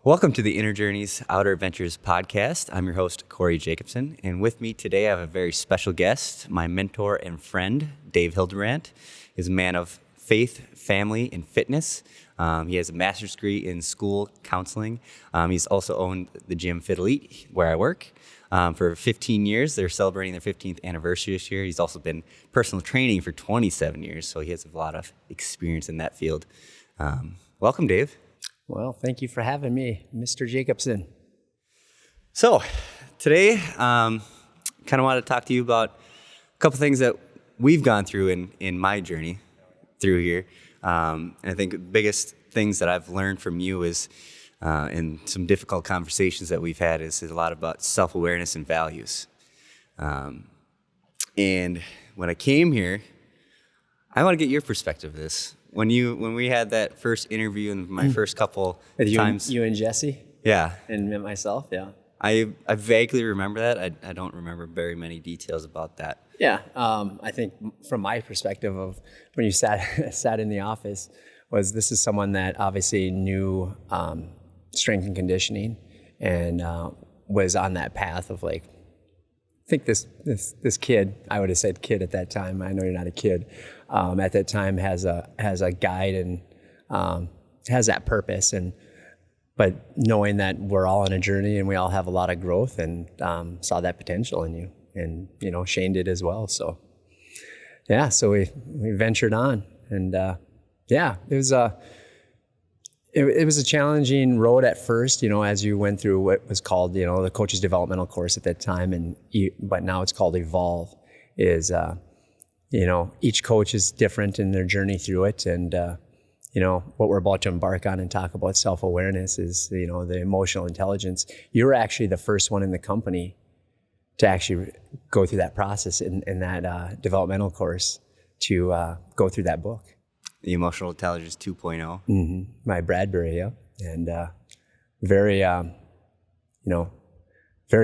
Welcome to the Inner Journeys Outer Adventures podcast. I'm your host, Corey Jacobson, and with me today I have a very special guest. My mentor and friend, Dave Hildebrandt, is a man of faith, family, and fitness. He has a master's degree in school counseling. He's also owned the gym Fit Elite, where I work, for 15 years. They're celebrating their 15th anniversary this year. He's also been personal training for 27 years, so he has a lot of experience in that field. Welcome, Dave. Well, thank you for having me, Mr. Jacobson. So today, kind of want to talk to you about a couple things that we've gone through in my journey through here. And I think the biggest things that I've learned from you is, in some difficult conversations that we've had, is a lot about self-awareness and values. And when I came here, I want to get your perspective of this. When we had that first interview and my first couple times. You and Jesse? Yeah. And myself, yeah. I vaguely remember that. I don't remember very many details about that. Yeah. I think from my perspective of when you sat in the office, this is someone that obviously knew strength and conditioning and was on that path of like, I think this kid, I would have said kid at that time. I know you're not a kid. At that time has a guide and has that purpose, but knowing that we're all on a journey and we all have a lot of growth, and saw that potential in you, and Shane did as well. So yeah, so we ventured on, and it was a challenging road at first, as you went through what was called, the coach's developmental course at that time, but now it's called Evolve. Each coach is different in their journey through it, and what we're about to embark on and talk about self-awareness is, the emotional intelligence. You're actually the first one in the company to actually go through that process in that developmental course, to go through that book. The Emotional Intelligence 2.0. Mm-hmm. By Bradbury, yeah. And very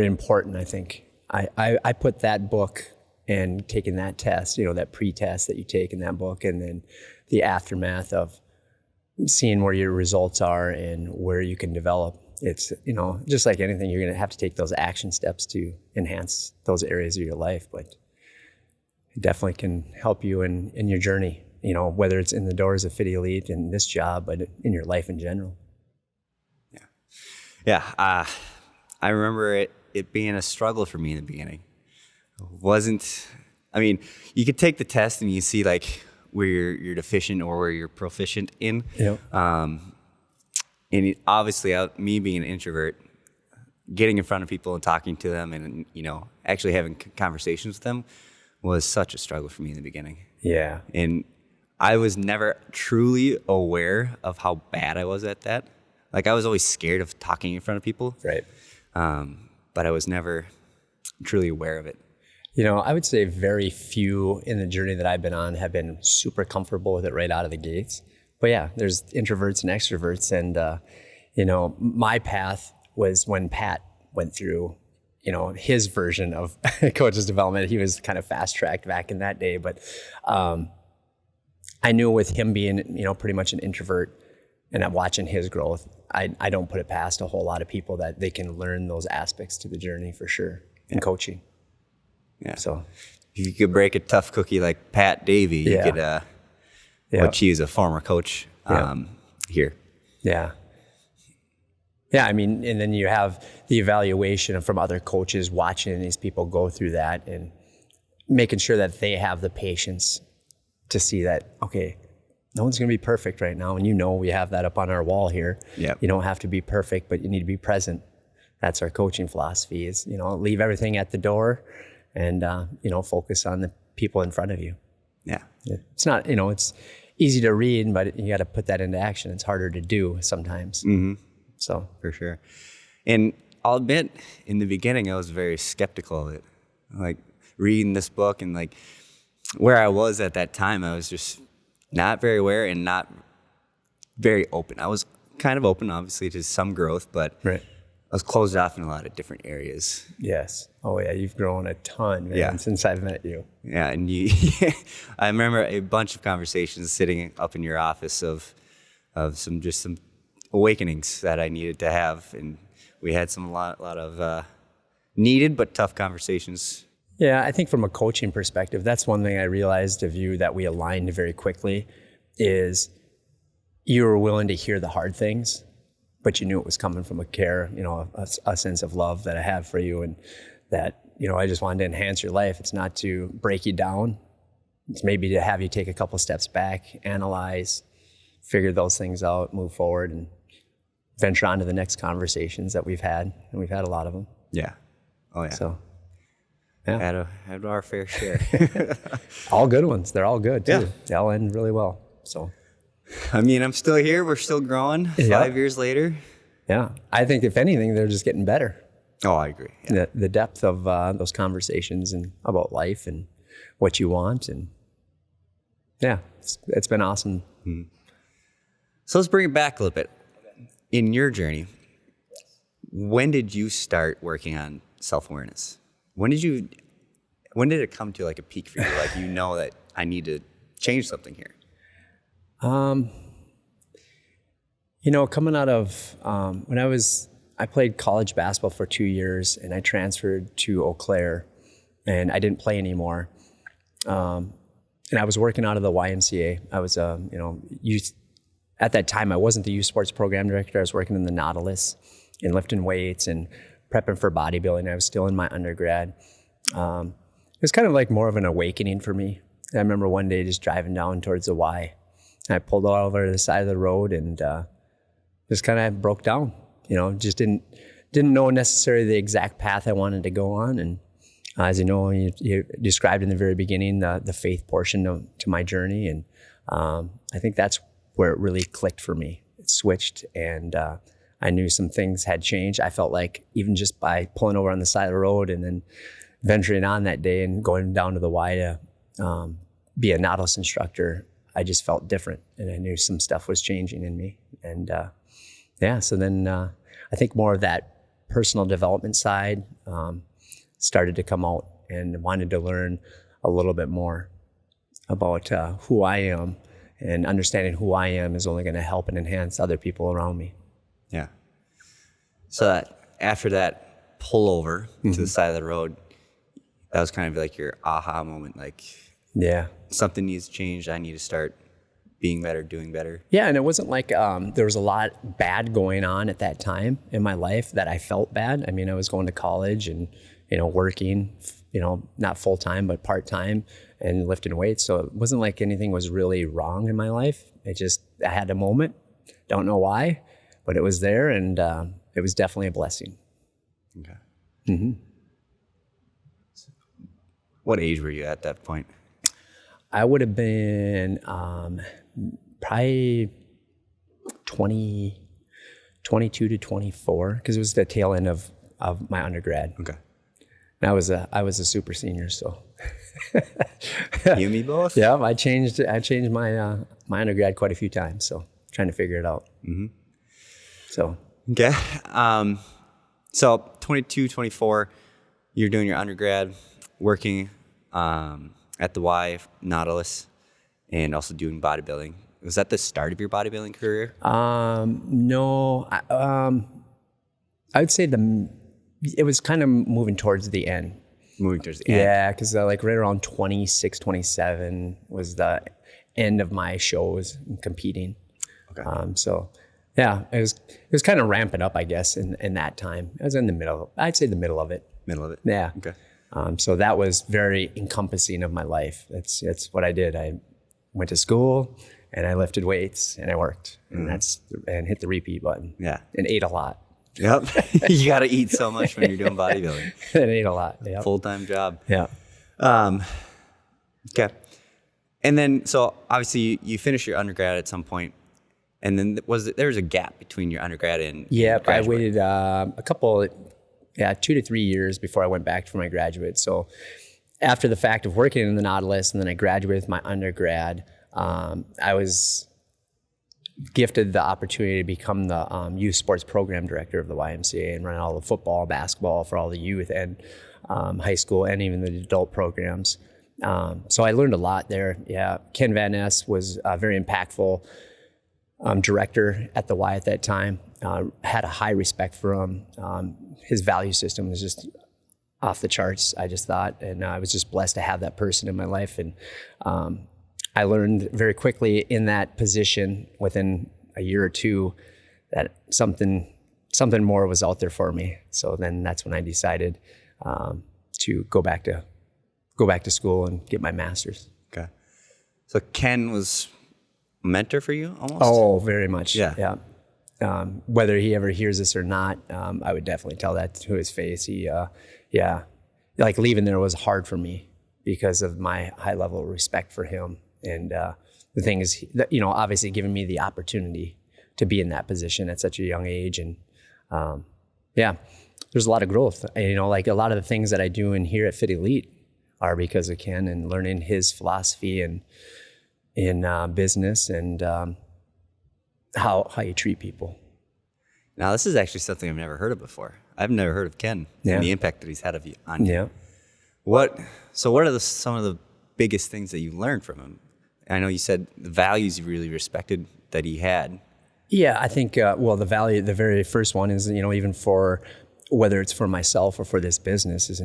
important, I think. I put that book and taking that test, that pre-test that you take in that book, and then the aftermath of seeing where your results are and where you can develop. It's, just like anything, you're going to have to take those action steps to enhance those areas of your life, but it definitely can help you in your journey. Whether it's in the doors of Fit Elite and this job, but in your life in general. Yeah. I remember it being a struggle for me in the beginning. You could take the test and you see like where you're deficient or where you're proficient in. Yep. Obviously, me being an introvert, getting in front of people and talking to them and, actually having conversations with them was such a struggle for me in the beginning. Yeah. And I was never truly aware of how bad I was at that. Like, I was always scared of talking in front of people. Right. But I was never truly aware of it. I would say very few in the journey that I've been on have been super comfortable with it right out of the gates. But yeah, there's introverts and extroverts. And, my path was when Pat went through, his version of coach's development. He was kind of fast-tracked back in that day. But I knew with him being, pretty much an introvert and watching his growth, I don't put it past a whole lot of people that they can learn those aspects to the journey for sure in coaching. Yeah. So if you could break a tough cookie like Pat Davey, you could, which he's a former coach here. Yeah. Yeah, and then you have the evaluation from other coaches watching these people go through that and making sure that they have the patience to see that, okay, no one's going to be perfect right now. And we have that up on our wall here. Yep. You don't have to be perfect, but you need to be present. That's our coaching philosophy is, leave everything at the door and, focus on the people in front of you. Yeah. It's not, it's easy to read, but you got to put that into action. It's harder to do sometimes. Mm-hmm. So for sure. And I'll admit, in the beginning, I was very skeptical of it. Like reading this book and like where I was at that time, I was just not very aware and not very open. I was kind of open, obviously, to some growth, but right. I was closed off in a lot of different areas. Yes. Oh yeah, you've grown a ton, man, since I've met you. Yeah, and I remember a bunch of conversations sitting up in your office of some awakenings that I needed to have, and we had a lot of needed but tough conversations. Yeah, I think from a coaching perspective, that's one thing I realized of you that we aligned very quickly is you were willing to hear the hard things, but you knew it was coming from a care, a sense of love that I have for you, and that, I just wanted to enhance your life. It's not to break you down. It's maybe to have you take a couple steps back, analyze, figure those things out, move forward, and venture on to the next conversations that we've had, and we've had a lot of them. Yeah. Oh, yeah. So, yeah. Had our fair share. All good ones. They're all good, too. Yeah. They all end really well, so. I mean, I'm still here. We're still growing 5 years later. Yeah. I think, if anything, they're just getting better. Oh, I agree. Yeah. The depth of those conversations and about life and what you want. And, yeah, it's been awesome. Mm-hmm. So let's bring it back a little bit. In your journey, when did you start working on self-awareness? When did it come to like a peak for you? Like, that I need to change something here. Coming out of when I played college basketball for 2 years, and I transferred to Eau Claire, and I didn't play anymore. And I was working out of the YMCA. I was youth. At that time, I wasn't the youth sports program director. I was working in the Nautilus and lifting weights and prepping for bodybuilding. I was still in my undergrad. It was kind of like more of an awakening for me. I remember one day just driving down towards the Y, and I pulled over to the side of the road and just kind of broke down. Just didn't know necessarily the exact path I wanted to go on. And as you know, you described in the very beginning the faith portion to my journey, and I think that's where it really clicked for me. It switched, and I knew some things had changed. I felt like even just by pulling over on the side of the road and then venturing on that day and going down to the Y to be a Nautilus instructor, I just felt different, and I knew some stuff was changing in me. And so then I think more of that personal development side started to come out, and wanted to learn a little bit more about who I am. And understanding who I am is only going to help and enhance other people around me. Yeah. So after that pullover to the side of the road, that was kind of like your aha moment. Like, yeah, something needs to change. I need to start being better, doing better. Yeah, and it wasn't like there was a lot bad going on at that time in my life that I felt bad. I mean, I was going to college and working, not full time but part time, and lifting weights. So it wasn't like anything was really wrong in my life. I had a moment, don't know why, but it was there, and it was definitely a blessing. Okay. Mm-hmm. What age were you at that point? I would have been probably 22 to 24, because it was the tail end of my undergrad. Okay. And I was a super senior, so. You and me both? Yeah, I changed my my undergrad quite a few times, so trying to figure it out. Mm-hmm. So. Okay. So 22, 24, you're doing your undergrad, working at the Y Nautilus, and also doing bodybuilding. Was that the start of your bodybuilding career? No. I would say it was kind of moving towards the end. Moving towards the end? Yeah, because right around 26, 27 was the end of my shows and competing. Okay. So, yeah, it was kind of ramping up, I guess, in that time. I was in the middle. I'd say the middle of it. Middle of it? Yeah. Okay. So that was very encompassing of my life. That's what I did. I went to school, and I lifted weights, and I worked, and hit the repeat button. Yeah. And ate a lot. Yep. You got to eat so much when you're doing bodybuilding. And ate a lot. Yep. Full-time job. Yeah. Okay. And then, so obviously you finished your undergrad at some point, and then there was a gap between your undergrad and I waited a couple, 2 to 3 years before I went back for my graduate. So after the fact of working in the Nautilus, and then I graduated with my undergrad, I was gifted the opportunity to become the youth sports program director of the YMCA and run all the football, basketball for all the youth and high school and even the adult programs. So I learned a lot there. Yeah, Ken Van Ness was very impactful. director at the Y at that time. Had a high respect for him. His value system was just off the charts, I just thought. And I was just blessed to have that person in my life. And I learned very quickly in that position, within a year or two, that something more was out there for me. So then that's when I decided to go back to school and get my master's. Okay. So Ken was a mentor for you almost? Oh, very much. Yeah. Whether he ever hears this or not, I would definitely tell that to his face. He, like leaving there was hard for me because of my high level of respect for him. And the thing is, obviously giving me the opportunity to be in that position at such a young age. And there's a lot of growth. Like a lot of the things that I do in here at Fit Elite are because of Ken and learning his philosophy and in business and how you treat people. Now, this is actually something I've never heard of before. I've never heard of Ken and the impact that he's had on you. Yeah. What are some of the biggest things that you learned from him? I know you said the values you really respected that he had. Yeah, I think, the very first one is, even for, whether it's for myself or for this business, is,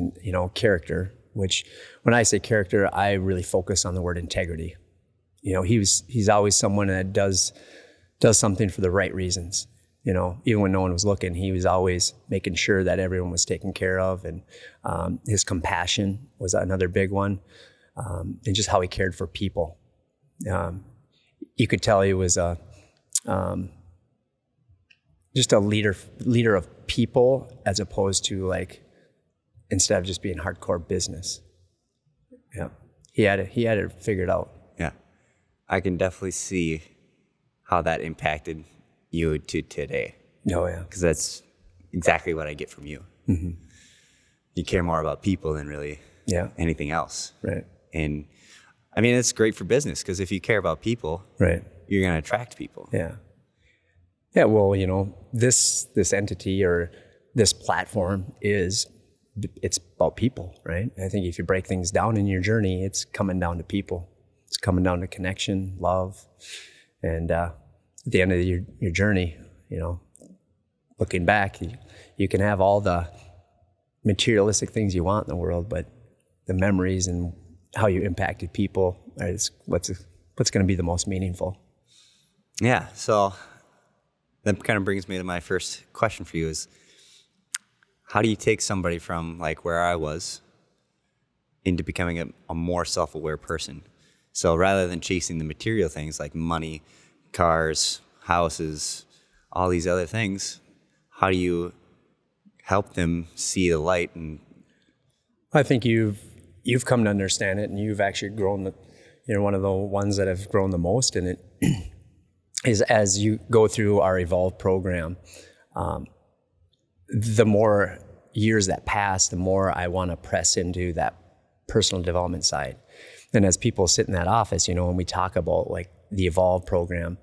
character, which when I say character, I really focus on the word integrity. He's always someone that does something for the right reasons. Even when no one was looking, he was always making sure that everyone was taken care of. And his compassion was another big one. And just how he cared for people. You could tell he was just a leader of people, as opposed to instead of just being hardcore business. Yeah, he had it figured out. Yeah, I can definitely see how that impacted you to today. Oh yeah, because that's exactly what I get from you. Mm-hmm. You care more about people than really anything else. Right. And I mean, it's great for business because if you care about people, right, you're going to attract people. Yeah. Yeah. Well, this entity or this platform it's about people, right? I think if you break things down in your journey, it's coming down to people. It's coming down to connection, love, and at the end of your journey, looking back, you can have all the materialistic things you want in the world, but the memories and how you impacted people is what's going to be the most meaningful. Yeah. So that kind of brings me to my first question for you is, how do you take somebody from where I was into becoming a more self-aware person? So rather than chasing the material things like money, cars, houses, all these other things, how do you help them see the light? And I think you've come to understand it, and you've actually grown one of the ones that have grown the most in it is as you go through our Evolve program. The more years that pass, the more I want to press into that personal development side. And as people sit in that office, when we talk about the Evolve program,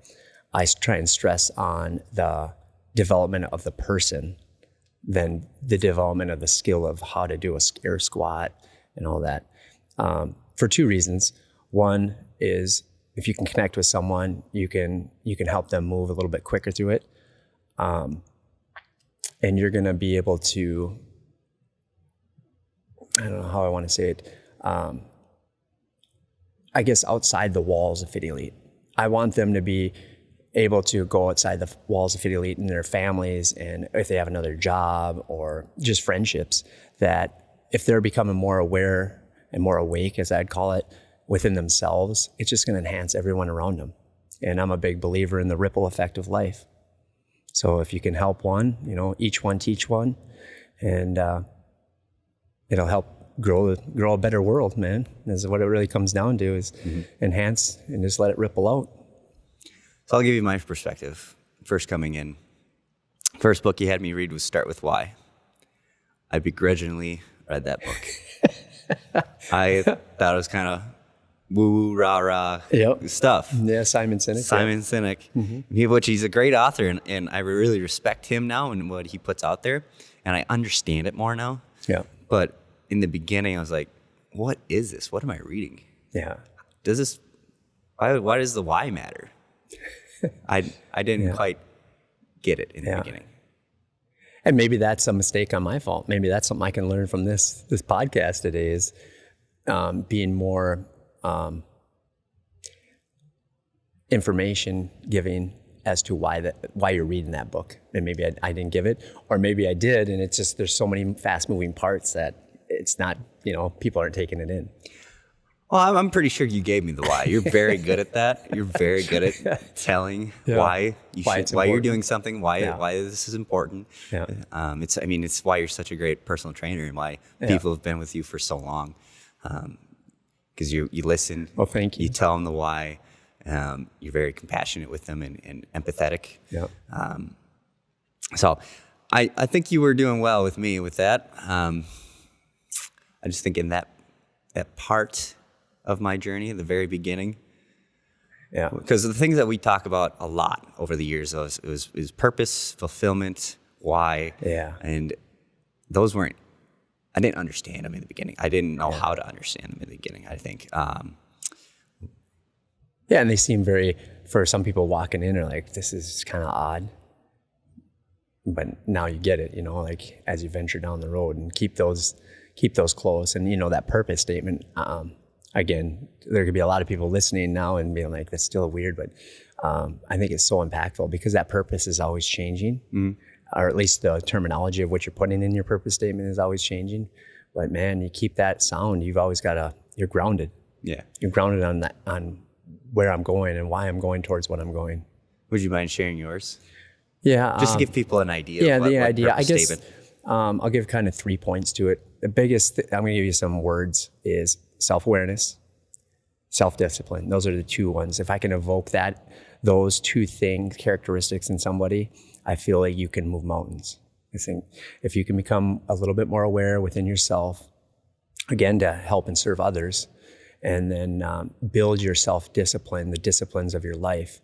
I try and stress on the development of the person than the development of the skill of how to do a air squat and all that. For two reasons. One is if you can connect with someone, you can help them move a little bit quicker through it. And you're going to be able to, I don't know how I want to say it, I guess outside the walls of Fit Elite. I want them to be able to go outside the walls of Fit Elite in their families, and if they have another job or just friendships, that if they're becoming more aware and more awake, as I'd call it, within themselves, it's just going to enhance everyone around them. And I'm a big believer in the ripple effect of life. So if you can help one, each one teach one, and it'll help grow a better world, man. Is what it really comes down to is enhance and just let it ripple out. So I'll give you my perspective. First coming in, first book you had me read was Start With Why. I begrudgingly read that book. I thought it was kind of woo rah rah stuff. Yeah, Simon Sinek. Mm-hmm. Which he's a great author, and I really respect him now and what he puts out there, and I understand it more now. Yeah. But in the beginning, I was like, "What is this? What am I reading? Yeah. Does this? Why does the why matter?" I didn't quite get it in the beginning. And maybe that's a mistake on my fault. Maybe that's something I can learn from this podcast today is being more information giving as to why you're reading that book. And maybe I didn't give it, or maybe I did, and it's just there's so many fast moving parts that it's not, people aren't taking it in. Well, I'm pretty sure you gave me the why. You're very good at that. You're very good at telling why you're doing something, why this is important. Yeah. It's why you're such a great personal trainer and why people have been with you for so long. Because you listen. Well, thank you. You tell them the why. You're very compassionate with them and empathetic. Yeah. So I think you were doing well with me with that. I just think in that part of my journey at the very beginning. Yeah. Because the things that we talk about a lot over the years is purpose, fulfillment, why. Yeah. And those I didn't understand them in the beginning. I didn't know how to understand them in the beginning, I think. And they seem for some people walking in are like, this is kind of odd. But now you get it, like as you venture down the road and keep those close. And, that purpose statement, again, there could be a lot of people listening now and being like, that's still weird, but I think it's so impactful because that purpose is always changing, or at least the terminology of what you're putting in your purpose statement is always changing. But man, you keep that sound, you've always you're grounded. Yeah. You're grounded on where I'm going and why I'm going towards what I'm going. Would you mind sharing yours? Yeah. Just to give people an idea. Yeah, of the idea. I guess statement. I'll give kind of 3 points to it. The biggest, I'm going to give you some words, is self-awareness, self-discipline. Those are the two ones. If I can evoke those two characteristics in somebody, I feel like you can move mountains. I think if you can become a little bit more aware within yourself, again, to help and serve others, and then build your self-discipline, the disciplines of your life,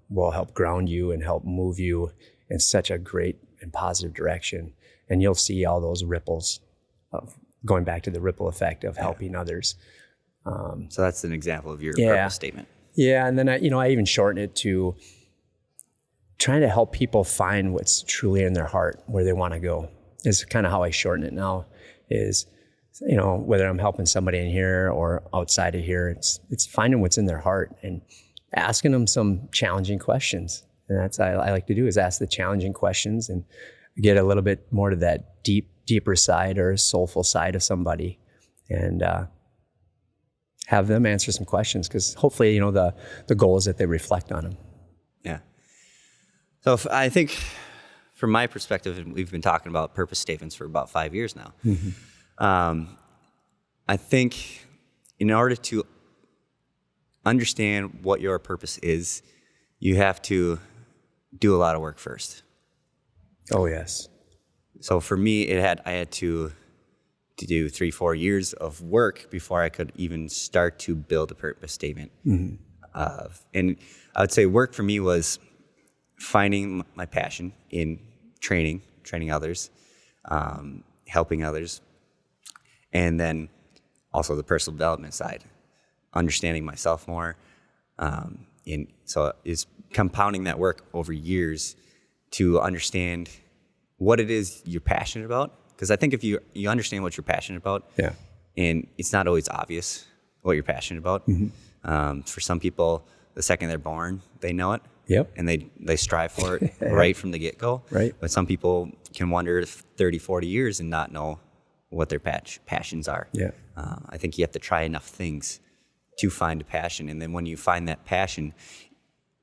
will help ground you and help move you in such a great and positive direction. And you'll see all those ripples of going back to the ripple effect of helping others. So that's an example of your purpose statement. Yeah, and then I even shorten it to trying to help people find what's truly in their heart, where they want to go. Is kind of how I shorten it now. Is whether I'm helping somebody in here or outside of here, it's finding what's in their heart and asking them some challenging questions. And that's what I like to do, is ask the challenging questions and get a little bit more to that deeper side or soulful side of somebody, and have them answer some questions, because hopefully, the goal is that they reflect on them. Yeah. So I think from my perspective, and we've been talking about purpose statements for about 5 years now. Mm-hmm. I think in order to understand what your purpose is, you have to do a lot of work first. Oh, yes. So for me, I had to do 3-4 years of work before I could even start to build a purpose statement. Mm-hmm. And I would say work for me was finding my passion in training others, helping others, and then also the personal development side, understanding myself more. So it's compounding that work over years to understand what it is you're passionate about. Because I think if you understand what you're passionate about, and it's not always obvious what you're passionate about. Mm-hmm. For some people, the second they're born, they know it. Yep. And they strive for it right from the get-go. Right. But some people can wander 30, 40 years and not know what their passions are. Yeah. I think you have to try enough things to find a passion. And then when you find that passion,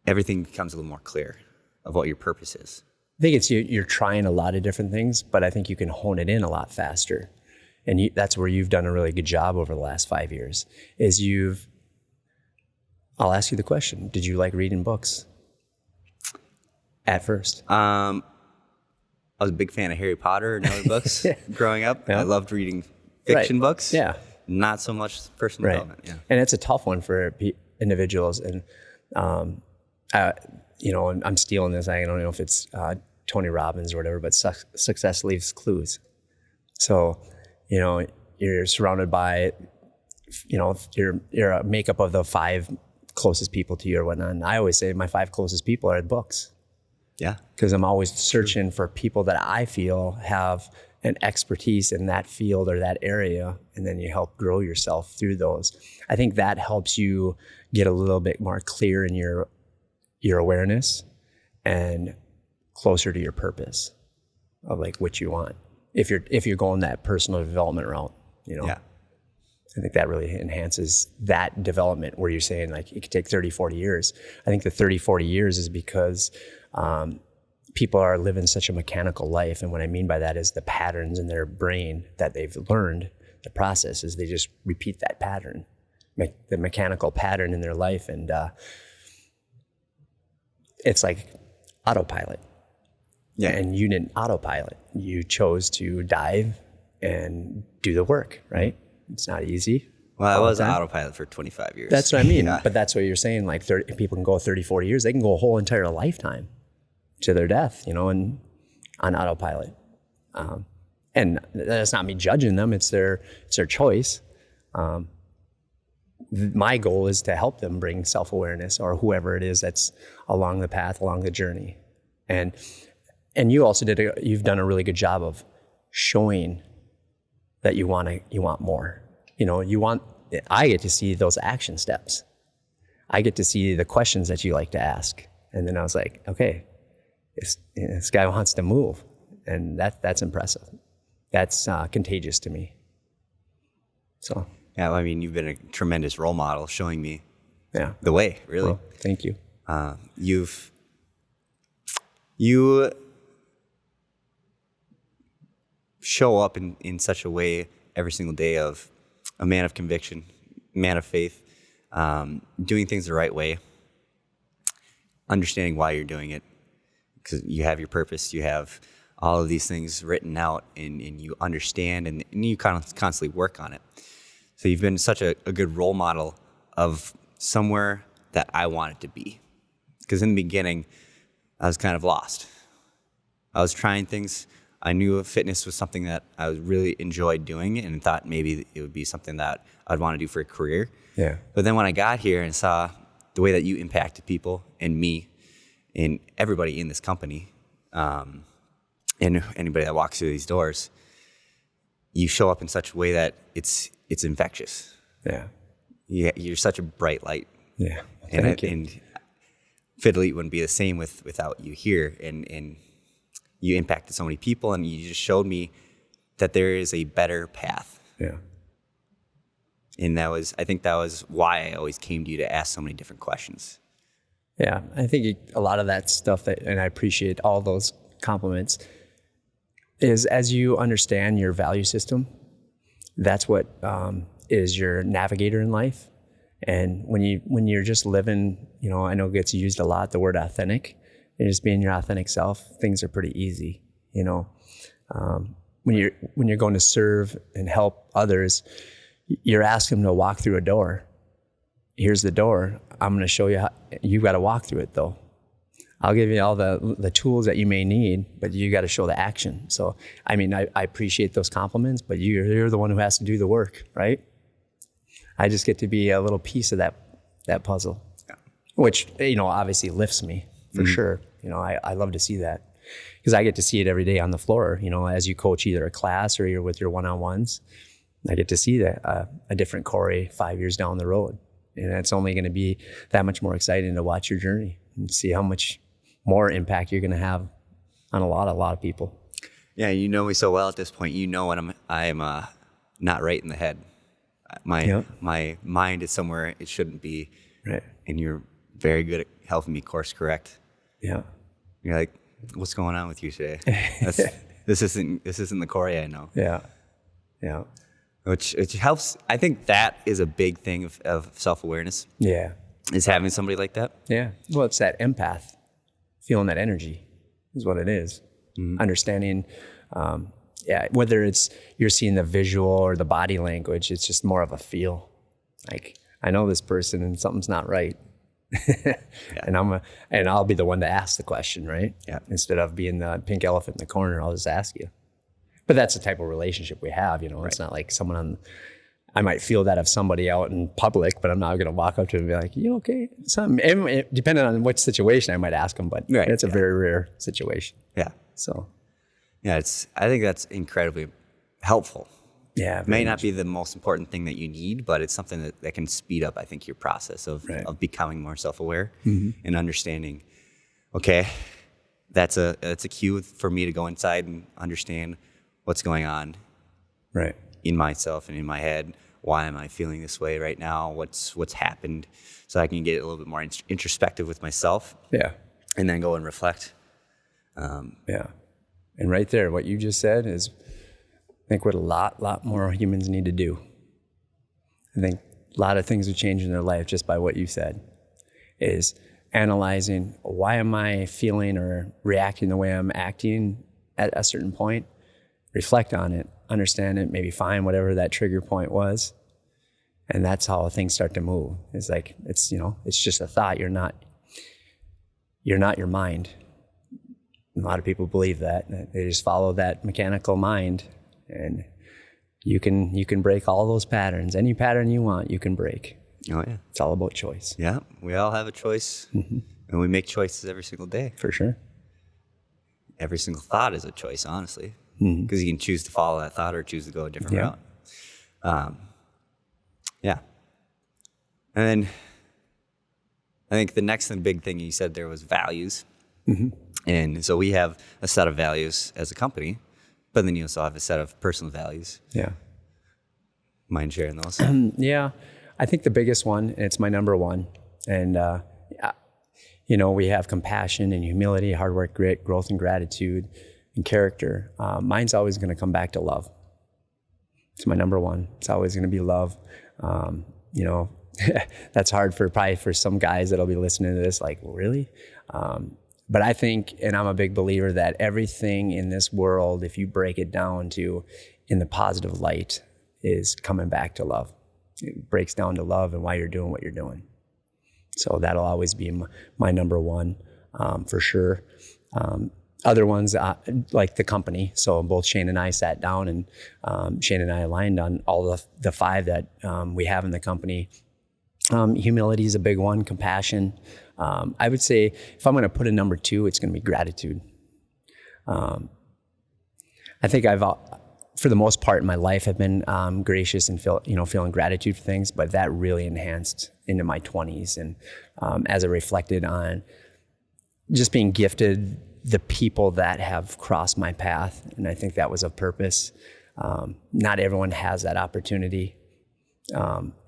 everything becomes a little more clear of what your purpose is. I think it's you're trying a lot of different things, but I think you can hone it in a lot faster. And that's where you've done a really good job over the last 5 years, is I'll ask you the question, did you like reading books at first? I was a big fan of Harry Potter and other books growing up. Yeah. I loved reading fiction books. Yeah. Not so much personal development. Yeah. And it's a tough one for individuals. And, and I'm stealing this. I don't know if it's Tony Robbins or whatever, but success leaves clues. So, you're surrounded by, you're a makeup of the 5 closest people to you or whatnot. And I always say my 5 closest people are books. Yeah. Because I'm always searching for people that I feel have an expertise in that field or that area, and then you help grow yourself through those. I think that helps you get a little bit more clear in your awareness and closer to your purpose of like what you want. If you're going that personal development route, Yeah. I think that really enhances that development where you're saying like it could take 30, 40 years. I think the 30, 40 years is because people are living such a mechanical life. And what I mean by that is the patterns in their brain that they've learned, the process is they just repeat that pattern, the mechanical pattern in their life. And it's like autopilot. Yeah. And you didn't autopilot. You chose to dive and do the work, right? It's not easy. Well, I was on autopilot for 25 years. That's what I mean. Yeah. But that's what you're saying. Like people can go 30, 40 years. They can go a whole entire lifetime to their death, and on autopilot. And that's not me judging them. It's their choice. My goal is to help them bring self-awareness, or whoever it is that's along the path, along the journey. And you also you've done a really good job of showing that you want more. I get to see those action steps. I get to see the questions that you like to ask. And then I was like, okay, this guy wants to move. And that's impressive. That's contagious to me. So. Yeah, well, I mean, you've been a tremendous role model showing me the way, really. Well, thank you. You show up in such a way every single day of a man of conviction, man of faith, doing things the right way, understanding why you're doing it, because you have your purpose, you have all of these things written out, and you understand, and you constantly work on it. So you've been such a good role model of somewhere that I wanted to be. Because in the beginning, I was kind of lost. I was trying things. I knew fitness was something that I really enjoyed doing and thought maybe it would be something that I'd want to do for a career. Yeah. But then when I got here and saw the way that you impacted people and me and everybody in this company, and anybody that walks through these doors, you show up in such a way that it's infectious. Yeah. Yeah, you're such a bright light. Yeah. Thank you. And Fit Elite wouldn't be the same without you here. And you impacted so many people, and you just showed me that there is a better path. Yeah. And I think that was why I always came to you to ask so many different questions. Yeah. I think a lot of that stuff and I appreciate all those compliments, is as you understand your value system, that's what is your navigator in life. And when you're just living, I know it gets used a lot, the word authentic, and just being your authentic self, things are pretty easy. When you're going to serve and help others, you're asking them to walk through a door. Here's the door. I'm going to show you how. You've got to walk through it, though. I'll give you all the tools that you may need, but you got to show the action. So, I mean, I appreciate those compliments, but you're the one who has to do the work, right? I just get to be a little piece of that puzzle, which, obviously lifts me for sure. I love to see that because I get to see it every day on the floor, as you coach either a class or you're with your one-on-ones. I get to see that a different Corey 5 years down the road. And it's only going to be that much more exciting to watch your journey and see how much more impact you're going to have on a lot of people. Yeah, you know me so well at this point. You know when I'm not right in the head. My mind is somewhere it shouldn't be. Right. And you're very good at helping me course correct. Yeah. You're like, what's going on with you today? This isn't the Corey I know. Yeah. Yeah. Which helps. I think that is a big thing of self-awareness. Yeah. Is having somebody like that. Yeah. Well, it's that empath, feeling that energy is what it is. Mm-hmm. Understanding, whether it's you're seeing the visual or the body language, it's just more of a feel. Like, I know this person and something's not right. And I'll be the one to ask the question, right? Yeah. Instead of being the pink elephant in the corner, I'll just ask you. But that's the type of relationship we have, Right. It's not like someone I might feel that of somebody out in public, but I'm not going to walk up to them and be like, "You okay?" Something. And depending on what situation, I might ask them, but it's a very rare situation. Yeah. So. Yeah, I think that's incredibly helpful. Yeah. It may not be the most important thing that you need, but it's something that can speed up, I think, your process of becoming more self-aware and understanding, okay, that's a cue for me to go inside and understand what's going on in myself and in my head. Why am I feeling this way right now? What's happened? So I can get a little bit more introspective with myself. Yeah. And then go and reflect. Yeah. And right there, what you just said is, I think, what a lot more humans need to do. I think a lot of things would change in their life just by what you said, is analyzing, why am I feeling or reacting the way I'm acting at a certain point? Reflect on it, understand it, maybe find whatever that trigger point was. And that's how things start to move. It's like, it's just a thought. You're not your mind. A lot of people believe that. They just follow that mechanical mind. And you can break all those patterns. Any pattern you want, you can break. Oh, yeah. It's all about choice. Yeah. We all have a choice. And we make choices every single day. For sure. Every single thought is a choice, honestly. Because you can choose to follow that thought or choose to go a different route. Yeah. And then I think the next big thing you said there was values. And so we have a set of values as a company. But then you also have a set of personal values. Yeah. Mind sharing those? Yeah. I think the biggest one, and it's my number one, and, we have compassion and humility, hard work, grit, growth and gratitude, and character. Mine's always going to come back to love. It's my number one. It's always going to be love. That's hard for some guys that'll be listening to this, like, well, really? But I think, and I'm a big believer, that everything in this world, if you break it down to in the positive light, is coming back to love. It breaks down to love and why you're doing what you're doing. So that'll always be my number one, for sure. Other ones, like the company. So both Shane and I sat down, and Shane and I aligned on all the five that we have in the company. Humility is a big one, compassion. I would say if I'm going to put a number two, it's going to be gratitude. I think for the most part in my life, I've been gracious and feeling gratitude for things, but that really enhanced into my 20s, and as it reflected on just being gifted the people that have crossed my path, and I think that was of purpose. Not everyone has that opportunity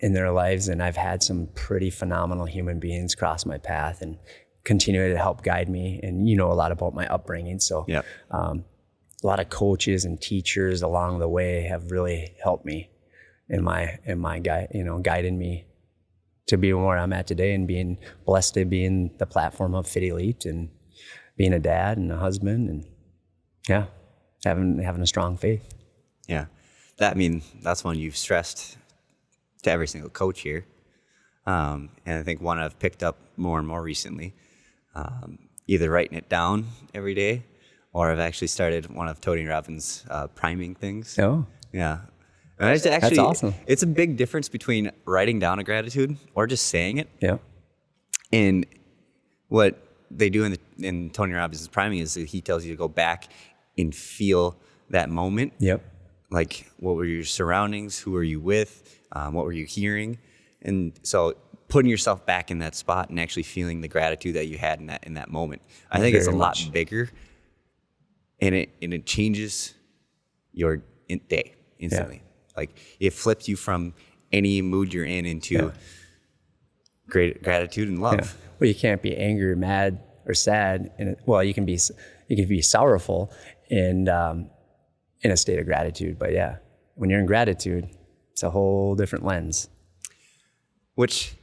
in their lives, and I've had some pretty phenomenal human beings cross my path and continue to help guide me. And a lot about my upbringing, so a lot of coaches and teachers along the way have really helped me in my guiding me to be where I'm at today, and being blessed to be in the platform of Fit Elite and being a dad and a husband, and having a strong faith. Yeah, that's one you've stressed to every single coach here. And I think one I've picked up more and more recently, either writing it down every day, or I've actually started one of Tony Robbins' priming things. Oh. Yeah. And it's actually, that's awesome. It's a big difference between writing down a gratitude or just saying it. Yeah. And what they do in Tony Robbins' priming is that he tells you to go back and feel that moment. Yep. Like, what were your surroundings? Who were you with? What were you hearing? And so putting yourself back in that spot and actually feeling the gratitude that you had in that moment, I think it's a lot bigger, and it changes your day instantly. Like, it flips you from any mood you're in into great gratitude and love. Yeah. Well, you can't be angry, mad, or sad. You can be sorrowful and in a state of gratitude. But when you're in gratitude, it's a whole different lens. Which,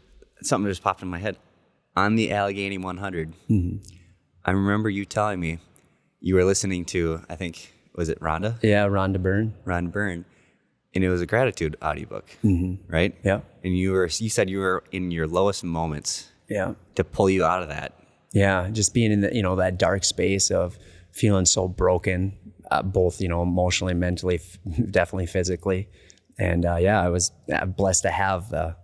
something just popped in my head. On the Allegheny 100, I remember you telling me you were listening to, I think, was it Rhonda? Yeah, Rhonda Byrne. Rhonda Byrne. And it was a gratitude audiobook, right? Yeah. And you said you were in your lowest moments. Yeah. To pull you out of that. Yeah, just being in that dark space of feeling so broken, both emotionally, mentally, definitely physically, And I was blessed to have the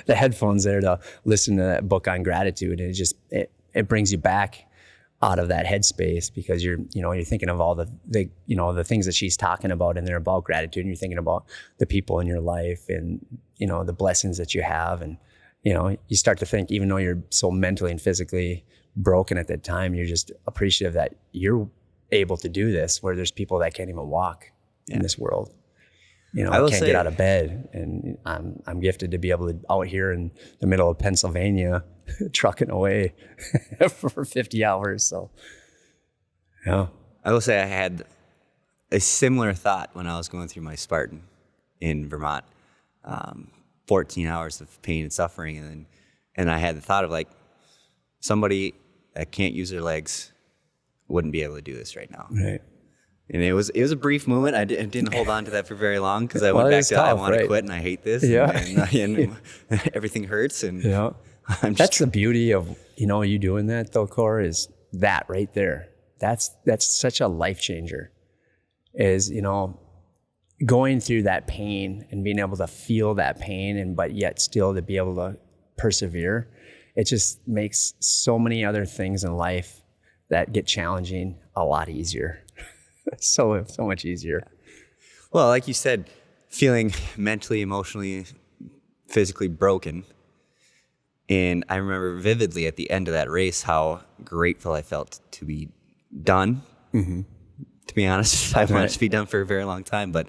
the headphones there to listen to that book on gratitude. And it brings you back out of that headspace, because you're thinking of all the things that she's talking about in there about gratitude, and you're thinking about the people in your life and, the blessings that you have. And, you start to think, even though you're so mentally and physically broken at that time, you're just appreciative that you're able to do this, where there's people that can't even walk in this world. I can't get out of bed, and I'm gifted to be able to out here in the middle of Pennsylvania trucking away for 50 hours. So, yeah. I will say I had a similar thought when I was going through my Spartan in Vermont. 14 hours of pain and suffering, and I had the thought of, like, somebody that can't use their legs wouldn't be able to do this right now. Right. And it was a brief moment. I didn't hold on to that for very long, because I went back to, I want to quit and I hate this. Yeah. And everything hurts. And yeah. That's the beauty of, you doing that though, Cor, is that right there. That's such a life changer, is, going through that pain and being able to feel that pain, but yet still to be able to persevere. It just makes so many other things in life that get challenging a lot easier. so much easier. Well, like you said, feeling mentally, emotionally, physically broken. And I remember vividly at the end of that race how grateful I felt to be done. Mm-hmm. To be honest, I wanted to be done for a very long time, but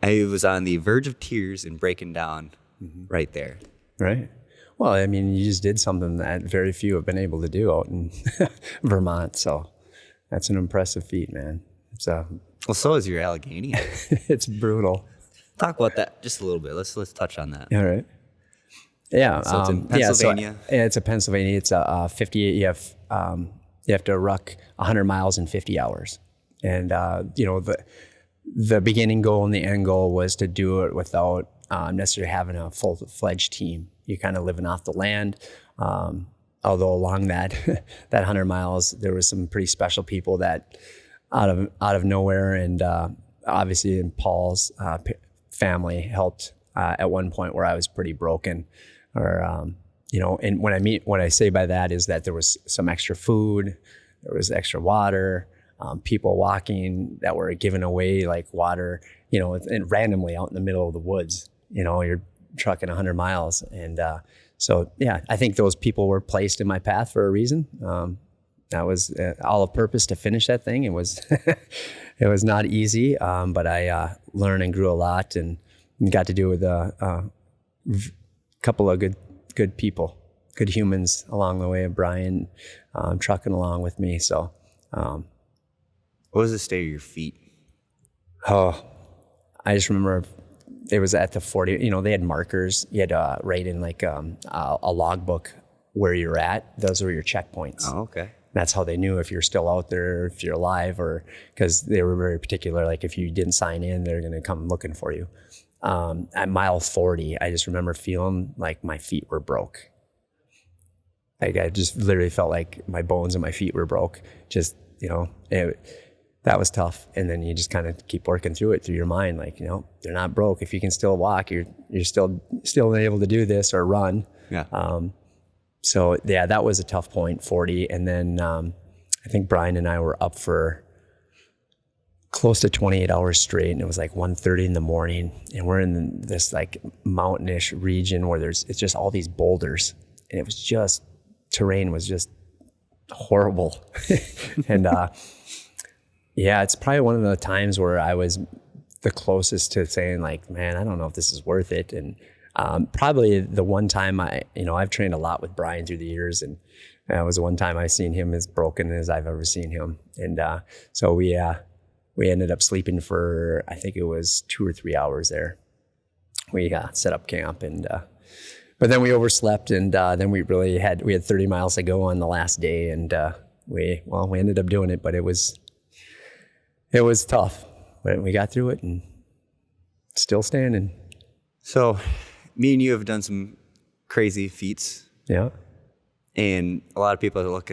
I was on the verge of tears and breaking down right there. Right. Well, I mean, you just did something that very few have been able to do out in Vermont. So that's an impressive feat, man. Well, so is your Allegheny. It's brutal. Talk about that just a little bit. Let's touch on that. All right. Yeah. So it's in Pennsylvania. It's a Pennsylvania. It's a 58. You have to ruck 100 miles in 50 hours. And, the beginning goal and the end goal was to do it without necessarily having a full-fledged team. You're kind of living off the land. Although along that 100 miles, there was some pretty special people that out of nowhere, and obviously in Paul's family helped at one point where I was pretty broken. And what I say by that is that there was some extra food, there was extra water, people walking that were giving away like water, and randomly out in the middle of the woods. You're trucking 100 miles. And I think those people were placed in my path for a reason. That was all a purpose to finish that thing. It was it was not easy, but I learned and grew a lot, and got to do it with a couple of good people, good humans along the way. Brian trucking along with me. So what was the state of your feet? Oh, I just remember it was at the 40, they had markers. You had to write in like a logbook where you're at. Those were your checkpoints. Oh, okay. That's how they knew if you're still out there, if you're alive, or because they were very particular. Like if you didn't sign in, they're going to come looking for you. At mile 40, I just remember feeling like my feet were broke. Like I just literally felt like my bones and my feet were broke. Just, that was tough. And then you just kind of keep working through it through your mind. Like, they're not broke. If you can still walk, you're still able to do this or run. Yeah. That was a tough point, 40. And then I think Brian and I were up for close to 28 hours straight, and it was like 1:30 in the morning, and we're in this like mountainish region where it's just all these boulders, and it was just, terrain was just horrible. And it's probably one of the times where I was the closest to saying like, man, I don't know if this is worth it. And probably the one time I've trained a lot with Brian through the years, and that was the one time I seen him as broken as I've ever seen him. And so we ended up sleeping for, I think it was 2 or 3 hours there. We set up camp, and but then we overslept, and then we had 30 miles to go on the last day, and we ended up doing it, but it was tough. But we got through it and still standing. So me and you have done some crazy feats. Yeah. And a lot of people look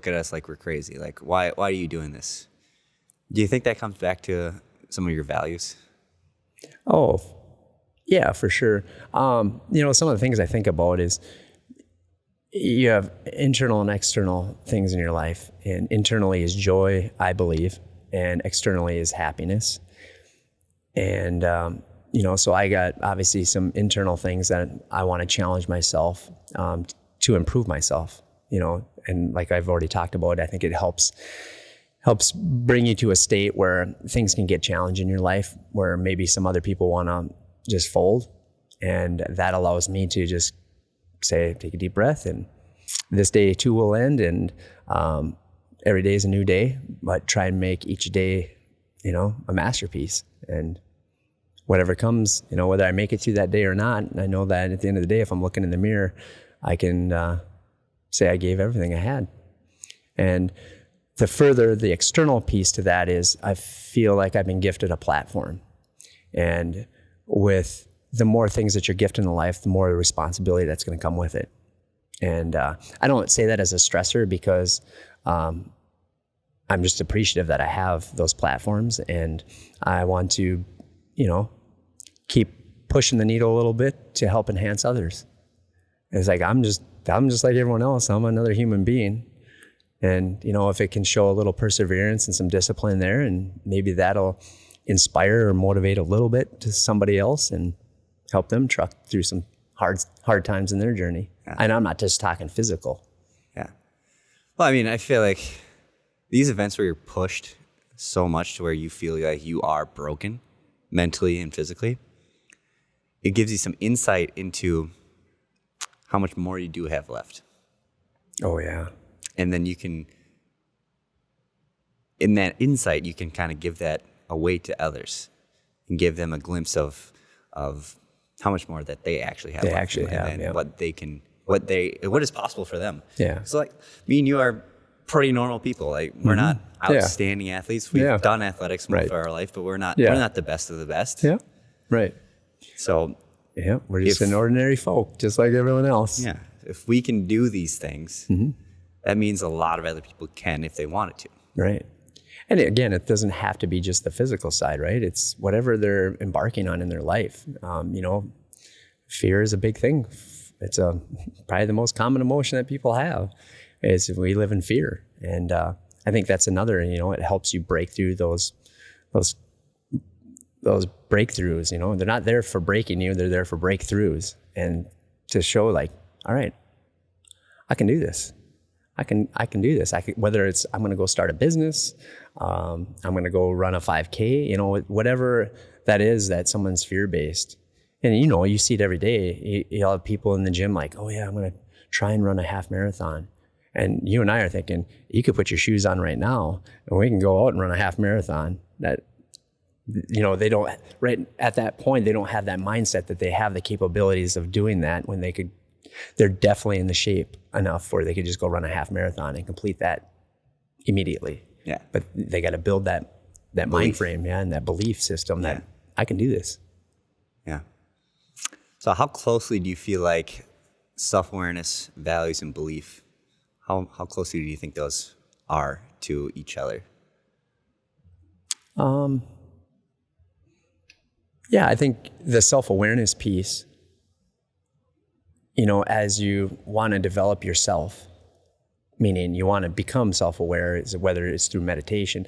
at us like we're crazy. Like, why are you doing this? Do you think that comes back to some of your values? Oh, yeah, for sure. Some of the things I think about is you have internal and external things in your life. And internally is joy, I believe, and externally is happiness. And, so I got obviously some internal things that I want to challenge myself to improve myself, and like I've already talked about, I think it helps bring you to a state where things can get challenged in your life, where maybe some other people want to just fold. And that allows me to just say, take a deep breath, and this day too will end. And every day is a new day, but try and make each day, a masterpiece. And whatever comes, whether I make it through that day or not, I know that at the end of the day, if I'm looking in the mirror, I can say I gave everything I had. And the further the external piece to that is, I feel like I've been gifted a platform. And with the more things that you're gifted in life, the more responsibility that's going to come with it. And I don't say that as a stressor, because I'm just appreciative that I have those platforms, and I want to, keep pushing the needle a little bit to help enhance others. It's like, I'm just like everyone else. I'm another human being. And, if it can show a little perseverance and some discipline there, and maybe that'll inspire or motivate a little bit to somebody else and help them truck through some hard times in their journey. Yeah. And I'm not just talking physical. Yeah. Well, I feel like these events where you're pushed so much to where you feel like you are broken mentally and physically, it gives you some insight into how much more you do have left. Oh, yeah. And then you can, in that insight, you can kind of give that away to others and give them a glimpse of how much more that they actually have. And what is possible for them. Yeah. So like me and you are pretty normal people. Like we're not outstanding athletes. We've done athletics most of our life, but we're not the best of the best. Yeah. Right. So we're just an ordinary folk, just like everyone else. Yeah. If we can do these things, that means a lot of other people can if they wanted to. Right. And again, it doesn't have to be just the physical side, right? It's whatever they're embarking on in their life. Fear is a big thing. It's probably the most common emotion that people have, is we live in fear. And I think that's another, it helps you break through those breakthroughs. They're not there for breaking you, they're there for breakthroughs, and to show like, all right, I can do this. I can do this. Whether it's I'm going to go start a business, I'm going to go run a 5K, whatever that is, that someone's fear-based. And you see it every day. You have people in the gym like, oh yeah, I'm going to try and run a half marathon. And you and I are thinking, you could put your shoes on right now and we can go out and run a half marathon. That, they don't, right at that point, they don't have that mindset that they have the capabilities of doing that when they're definitely in the shape enough where they could just go run a half marathon and complete that immediately. Yeah. But they got to build that mind frame, and that belief system that I can do this. Yeah. So how closely do you feel like self-awareness, values, and belief, how closely do you think those are to each other? I think the self-awareness piece, as you want to develop yourself, meaning you want to become self-aware, whether it's through meditation,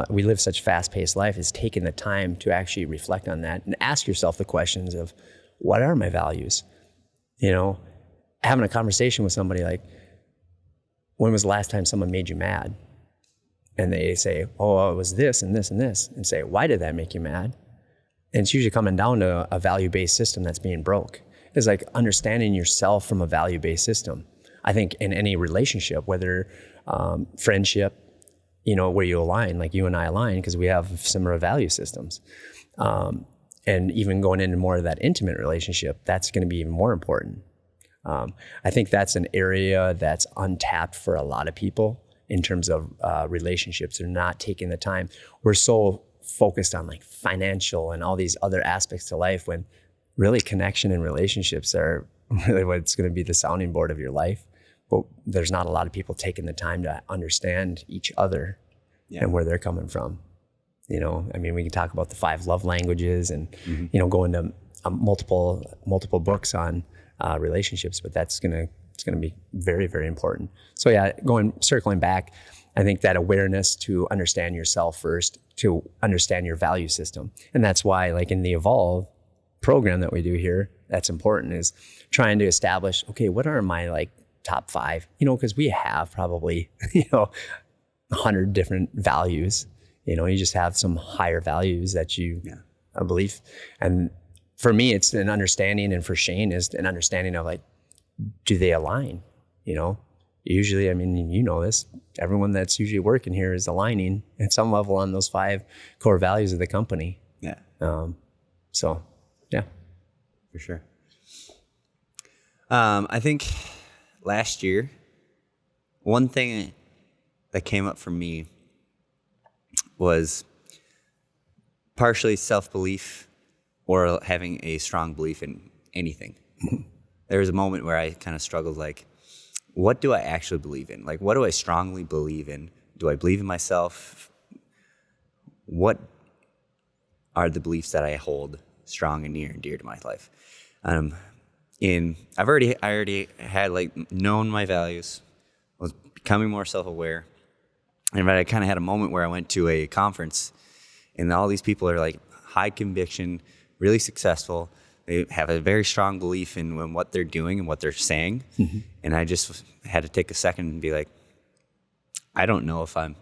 we live such fast-paced life, is taking the time to actually reflect on that and ask yourself the questions of, what are my values? Having a conversation with somebody like, when was the last time someone made you mad? And they say, oh, it was this and this and this. And say, why did that make you mad? And it's usually coming down to a value-based system that's being broke. It's like understanding yourself from a value-based system. I think in any relationship, whether friendship, where you align, like you and I align because we have similar value systems. And even going into more of that intimate relationship, that's going to be even more important. I think that's an area that's untapped for a lot of people in terms of relationships. They're not taking the time. We're so focused on like financial and all these other aspects to life, when really connection and relationships are really what's going to be the sounding board of your life. But there's not a lot of people taking the time to understand each other and where they're coming from. You know, I mean, we can talk about the 5 love languages and, you know, go into multiple books on relationships, but it's going to be very, very important. So yeah, circling back, I think that awareness to understand yourself first, to understand your value system. And that's why, like in the Evolve program that we do here, that's important, is trying to establish, okay, what are my like top 5, you know, because we have probably, you know, 100 different values. You know, you just have some higher values that you believe. And for me, it's an understanding, and for Shane is an understanding of like, do they align? You know, usually, I mean, you know this, everyone that's usually working here is aligning at some level on those 5 core values of the company. Yeah. So, yeah. For sure. I think last year, one thing that came up for me was partially self-belief or having a strong belief in anything. There was a moment where I kind of struggled, like, what do I actually believe in? Like, what do I strongly believe in? Do I believe in myself? What are the beliefs that I hold strong and near and dear to my life? I already had like known my values, was becoming more self-aware. And I kind of had a moment where I went to a conference, and all these people are like high conviction, really successful. They have a very strong belief in what they're doing and what they're saying. Mm-hmm. And I just had to take a second and be like, I don't know if I'm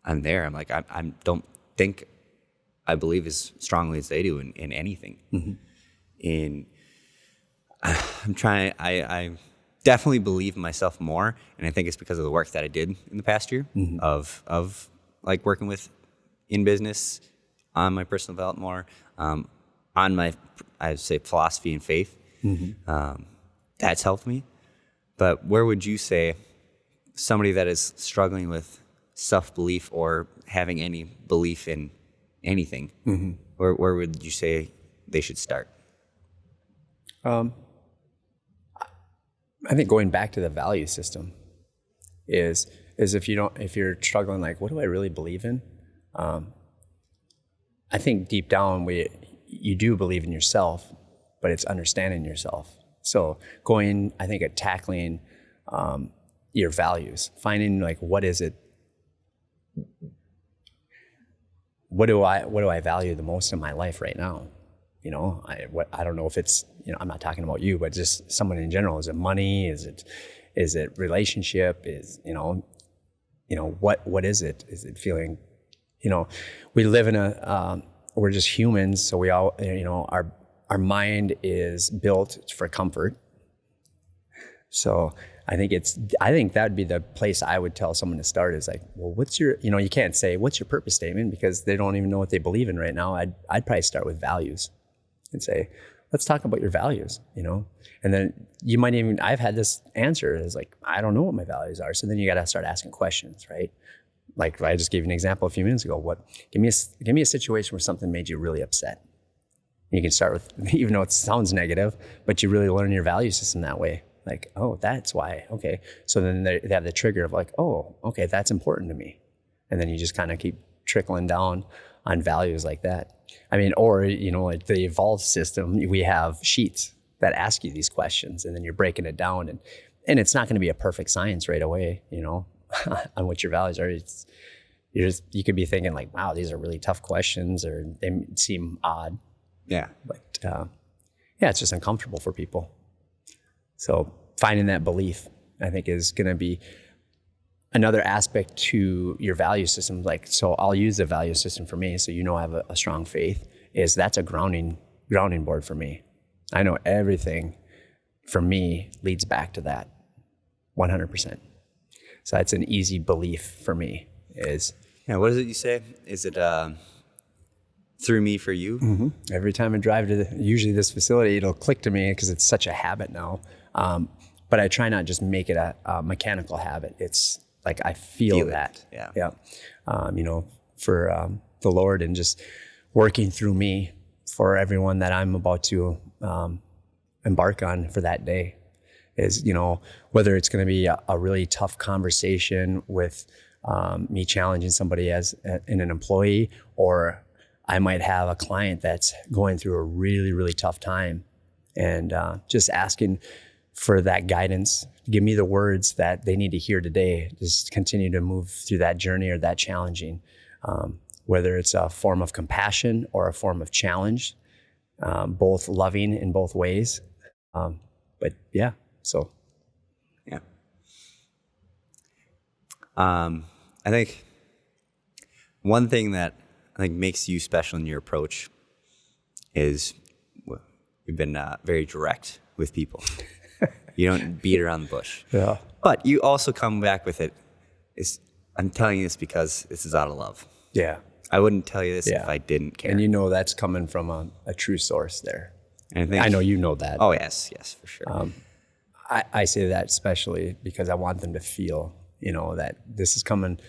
there. I'm like, I don't think I believe as strongly as they do in anything. Mm-hmm. I definitely believe in myself more, and I think it's because of the work that I did in the past year of like working with in business, on my personal development more, on my, I'd say, philosophy and faith. Mm-hmm. That's helped me. But where would you say somebody that is struggling with self-belief or having any belief in anything, where would you say they should start? I think going back to the value system is if you're struggling, like, what do I really believe in? I think deep down you do believe in yourself, but it's understanding yourself. So I think at tackling your values, finding like, what is it? What do I value the most in my life right now? You know, I don't know if it's, you know, I'm not talking about you, but just someone in general. Is it money? Is it relationship? Is, you know, what is it? Is it feeling, you know, we live in we're just humans. So we all, you know, our mind is built for comfort. So I think that'd be the place I would tell someone to start, is like, well, you can't say, what's your purpose statement? Because they don't even know what they believe in right now. I'd probably start with values and say, let's talk about your values, you know? And then you might even, I've had this answer is like, I don't know what my values are. So then you got to start asking questions, right? Like I just gave you an example a few minutes ago. Give me a situation where something made you really upset. You can start with, even though it sounds negative, but you really learn your value system that way. Like, oh, that's why. Okay. So then they have the trigger of like, oh, okay, that's important to me. And then you just kind of keep trickling down on values like that. I mean, or, you know, like the Evolve system, we have sheets that ask you these questions, and then you're breaking it down, and it's not going to be a perfect science right away, you know, on what your values are. You could be thinking like, wow, these are really tough questions, or they seem odd. Yeah. But it's just uncomfortable for people. So finding that belief, I think, is going to be another aspect to your value system. Like, so I'll use the value system for me. So, you know, I have a strong faith, that's a grounding board for me. I know everything for me leads back to that 100%. So that's an easy belief for me Yeah. What is it you say? Is it, through me for you? Mm-hmm. Every time I drive to usually this facility, it'll click to me because it's such a habit now. But I try not just make it a mechanical habit. It's like I feel that. Yeah. Yeah. You know, for the Lord, and just working through me for everyone that I'm about to embark on for that day, is, you know, whether it's going to be a really tough conversation with me challenging somebody as in an employee, or I might have a client that's going through a really, really tough time, and just asking for that guidance. Give me the words that they need to hear today. Just continue to move through that journey or that challenging, whether it's a form of compassion or a form of challenge, both loving in both ways. But yeah, so. Yeah. I think one thing that I think makes you special in your approach is you've been very direct with people. You don't beat around the bush. Yeah. But you also come back with it. I'm telling you this because this is out of love. Yeah. I wouldn't tell you this if I didn't care. And you know that's coming from a true source there. And I know you know that. Oh, yes, for sure. I say that especially because I want them to feel, that this is coming.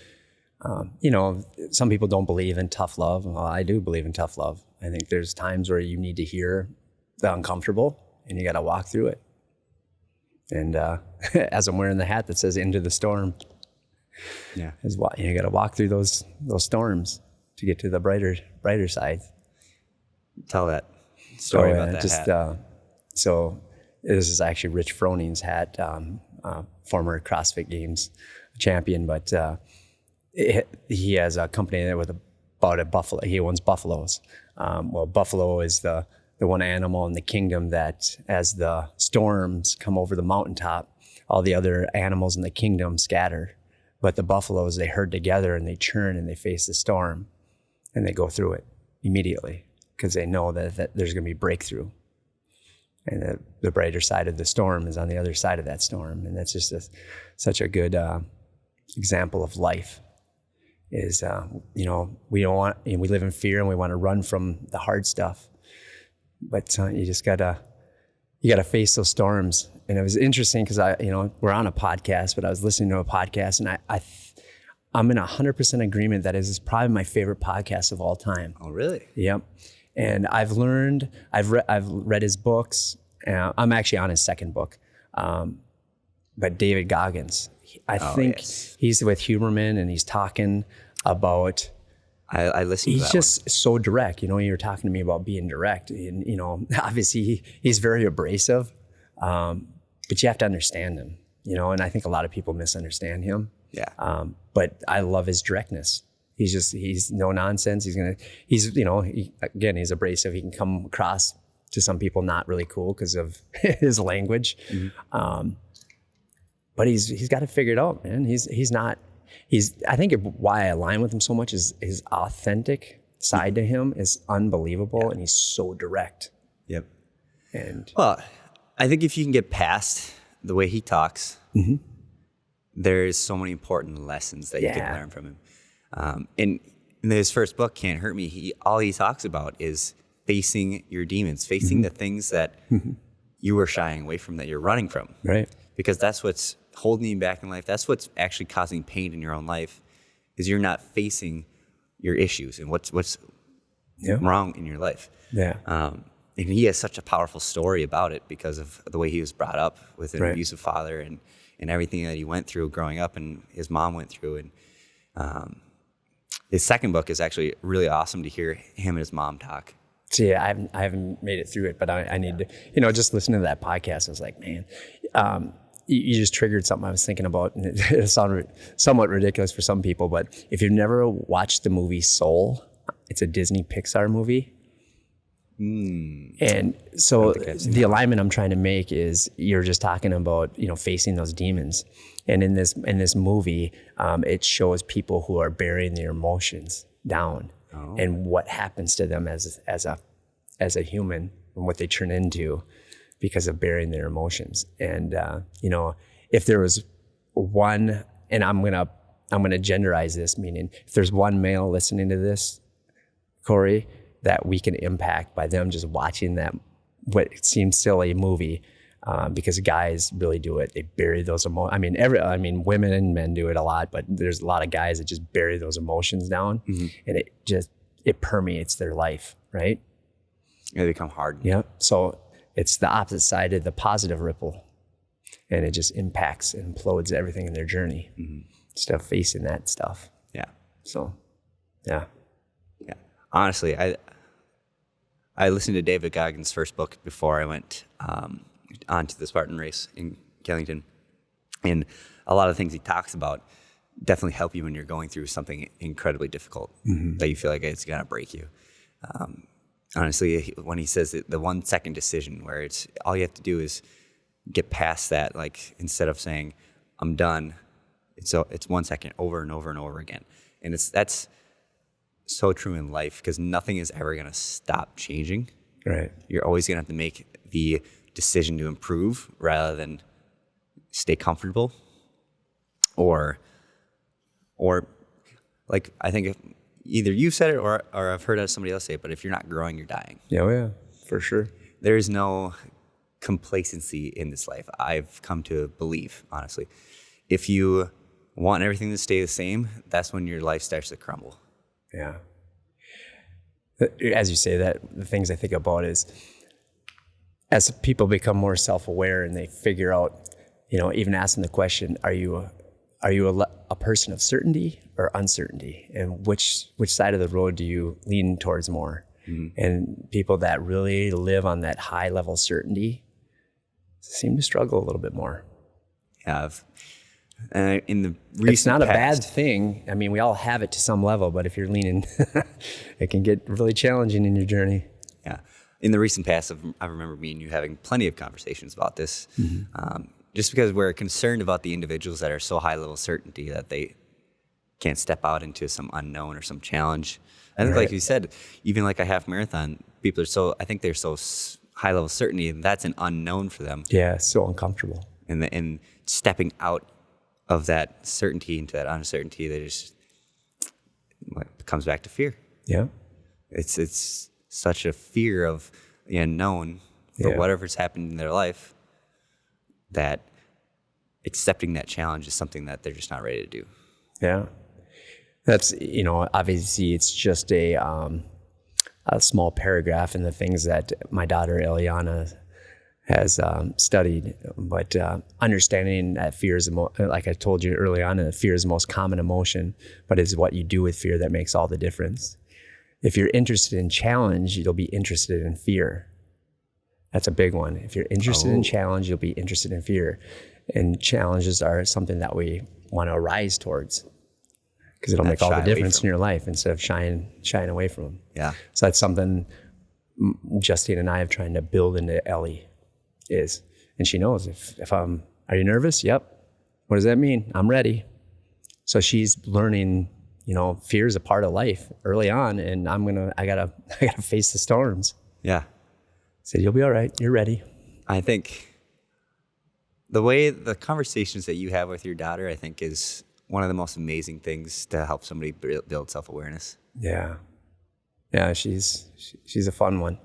Some people don't believe in tough love. Well, I do believe in tough love. I think there's times where you need to hear the uncomfortable and you got to walk through it. And as I'm wearing the hat that says "Into the Storm," you got to walk through those storms to get to the brighter side. Tell that story about that hat. So this is actually Rich Froning's hat, former CrossFit Games champion, but he has a company with about a buffalo. He owns buffaloes. Buffalo is the one animal in the kingdom that, as the storms come over the mountaintop, all the other animals in the kingdom scatter. But the buffaloes, they herd together and they churn and they face the storm and they go through it immediately because they know that there's going to be breakthrough. And the brighter side of the storm is on the other side of that storm. And that's just such a good example of life. Is, we don't want, we live in fear and we want to run from the hard stuff. But you just gotta face those storms. And it was interesting because we're on a podcast, but I was listening to a podcast and I'm in 100% agreement that it is probably my favorite podcast of all time. Oh, really? Yep. And I've read his books. I'm actually on his second book. But David Goggins, I think he's with Huberman and he's talking about. I listened to that. He's just so direct. You were talking to me about being direct, and obviously he's very abrasive, but you have to understand him. And I think a lot of people misunderstand him. Yeah. But I love his directness. He's no nonsense. He's abrasive. He can come across to some people not really cool because of his language. Mm-hmm. But he's got it figured out, man. I think why I align with him so much is his authentic side to him is unbelievable, and he's so direct. Yep. And I think if you can get past the way he talks, mm-hmm. there's so many important lessons that you can learn from him. In his first book, Can't Hurt Me, all he talks about is facing your demons, facing mm-hmm. the things that mm-hmm. you were shying away from, that you're running from. Right. Because that's what's holding you back in life. That's what's actually causing pain in your own life, is you're not facing your issues and what's wrong in your life. Yeah. And he has such a powerful story about it because of the way he was brought up with an abusive father and everything that he went through growing up and his mom went through. And his second book is actually really awesome to hear him and his mom talk. See, I haven't made it through it, but I need to, just listening to that podcast, I was like, man, you just triggered something I was thinking about, and it sounded somewhat ridiculous for some people, but if you've never watched the movie Soul, it's a Disney Pixar movie. And so the alignment I'm trying to make is you're just talking about, facing those demons. And in this movie, it shows people who are burying their emotions down and what happens to them as a human and what they turn into because of burying their emotions. And, if there was one, and I'm going to genderize this, meaning if there's one male listening to this, Corey, that we can impact by them just watching that, what seems silly movie, because guys really do it. They bury those emotions. Women and men do it a lot, but there's a lot of guys that just bury those emotions down, mm-hmm. and it permeates their life, right? Yeah, they become hardened. Yeah. So it's the opposite side of the positive ripple, and it just impacts and implodes everything in their journey. Mm-hmm. instead of facing that stuff. Yeah. So, yeah. Yeah. Honestly, I listened to David Goggins' first book before I went on to the Spartan race in Killington. And a lot of things he talks about definitely help you when you're going through something incredibly difficult that you feel like it's going to break you. Honestly, when he says that the 1 second decision where it's all you have to do is get past that, like instead of saying, I'm done, it's 1 second over and over and over again. And that's so true in life because nothing is ever going to stop changing. Right. You're always going to have to make the decision to improve rather than stay comfortable or like I think if either you said it or I've heard somebody else say it, but if you're not growing, you're dying. Yeah, for sure. There is no complacency in this life. I've come to believe, honestly. If you want everything to stay the same, that's when your life starts to crumble. Yeah. As you say that, the things I think about is as people become more self-aware and they figure out, even asking the question, are you a person of certainty or uncertainty? And which side of the road do you lean towards more? Mm-hmm. And people that really live on that high level certainty seem to struggle a little bit more. Yeah. In the recent it's not past, a bad thing. I mean, we all have it to some level, but if you're leaning, it can get really challenging in your journey. Yeah. In the recent past, I remember me and you having plenty of conversations about this. Mm-hmm. Just because we're concerned about the individuals that are so high level certainty that they can't step out into some unknown or some challenge. I think, like you said, even like a half marathon, people are I think they're so high level certainty, and that's an unknown for them. Yeah, so uncomfortable. And stepping out of that certainty into that uncertainty, they just comes back to fear. Yeah. It's such a fear of the unknown for whatever's happened in their life that accepting that challenge is something that they're just not ready to do. Yeah. That's, obviously it's just a small paragraph in the things that my daughter Eliana has studied, but understanding that fear is, like I told you early on, that fear is the most common emotion, but it's what you do with fear that makes all the difference. If you're interested in challenge, you'll be interested in fear. That's a big one. If you're interested in challenge, you'll be interested in fear. And challenges are something that we want to rise towards because it'll make all the difference in your life instead of shying away from them. Yeah. So that's something Justine and I have trying to build into Ellie and she knows if are you nervous? Yep. What does that mean? I'm ready. So she's learning, fear is a part of life early on, and I gotta face the storms. Yeah. Said, you'll be all right. You're ready. I think the conversations that you have with your daughter, I think, is one of the most amazing things to help somebody build self-awareness. Yeah. Yeah, she's a fun one.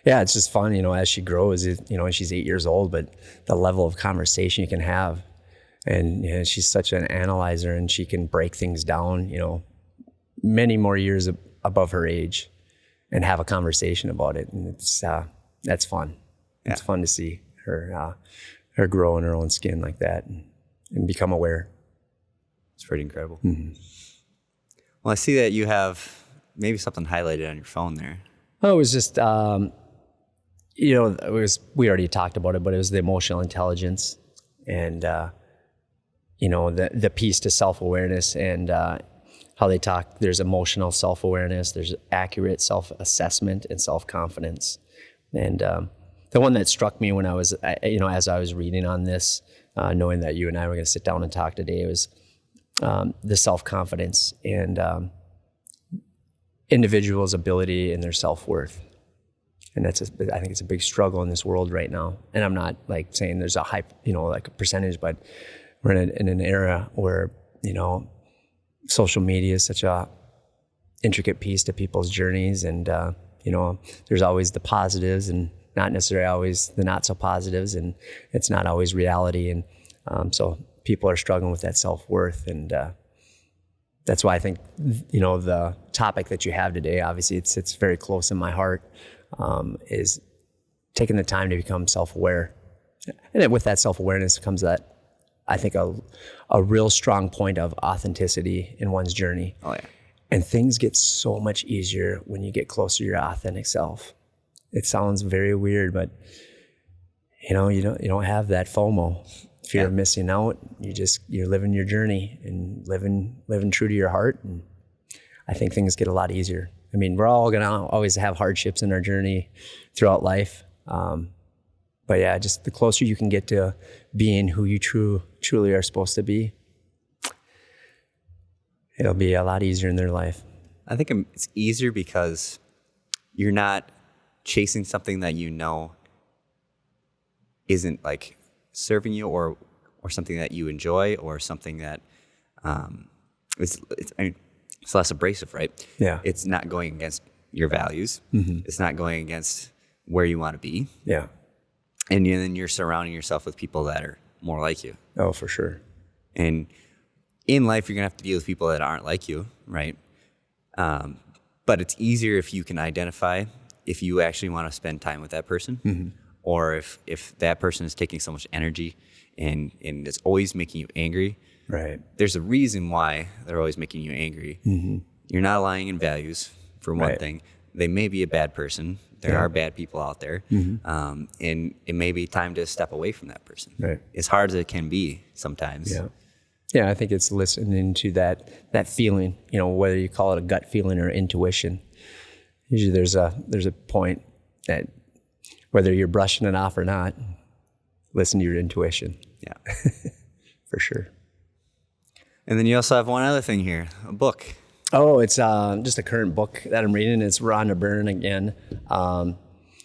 Yeah, it's just fun, as she grows, she's 8 years old, but the level of conversation you can have. And she's such an analyzer, and she can break things down, many more years above her age and have a conversation about it. And that's fun. Yeah. It's fun to see her grow in her own skin like that and become aware. It's pretty incredible. Mm-hmm. Well, I see that you have maybe something highlighted on your phone there. Oh, it was just, we already talked about it, but it was the emotional intelligence and, the piece to self-awareness and how they talk. There's emotional self-awareness, there's accurate self-assessment and self-confidence. And the one that struck me when I was, as I was reading on this, knowing that you and I were going to sit down and talk today, was the self-confidence and individuals' ability and their self-worth. And I think it's a big struggle in this world right now. And I'm not like saying there's a high, like a percentage, but we're in an era where, social media is such a intricate piece to people's journeys. And, there's always the positives and not necessarily always the not so positives. And it's not always reality. And so people are struggling with that self-worth. And that's why I think, the topic that you have today, obviously it's very close in my heart. Is taking the time to become self-aware. And with that self-awareness comes that I think, a real strong point of authenticity in one's journey. Oh yeah. And things get so much easier when you get closer to your authentic self. It sounds very weird, but you don't have that FOMO, fear of missing out. You're living your journey and living true to your heart. And I think things get a lot easier. I mean, we're all gonna always have hardships in our journey throughout life. But yeah, just the closer you can get to being who you truly are supposed to be, it'll be a lot easier in their life. I think it's easier because you're not chasing something that you know isn't like serving you, or something that you enjoy, or something that it's less abrasive, right? Yeah. It's not going against your values. Mm-hmm. It's not going against where you want to be. Yeah. And then you're surrounding yourself with people that are more like you. Oh, for sure. And in life, you're going to have to deal with people that aren't like you, right? But it's easier if you can identify if you actually want to spend time with that person, mm-hmm. or if that person is taking so much energy and it's always making you angry. Right. There's a reason why they're always making you angry. Mm-hmm. You're not aligning in values, for one thing. They may be a bad person. There are bad people out there. Mm-hmm. And it may be time to step away from that person. Right. As hard as it can be sometimes. Yeah. Yeah, I think it's listening to that feeling, whether you call it a gut feeling or intuition. Usually there's a point that whether you're brushing it off or not, listen to your intuition. Yeah. For sure. And then you also have one other thing here, a book. Oh, it's just a current book that I'm reading. It's Rhonda Byrne again.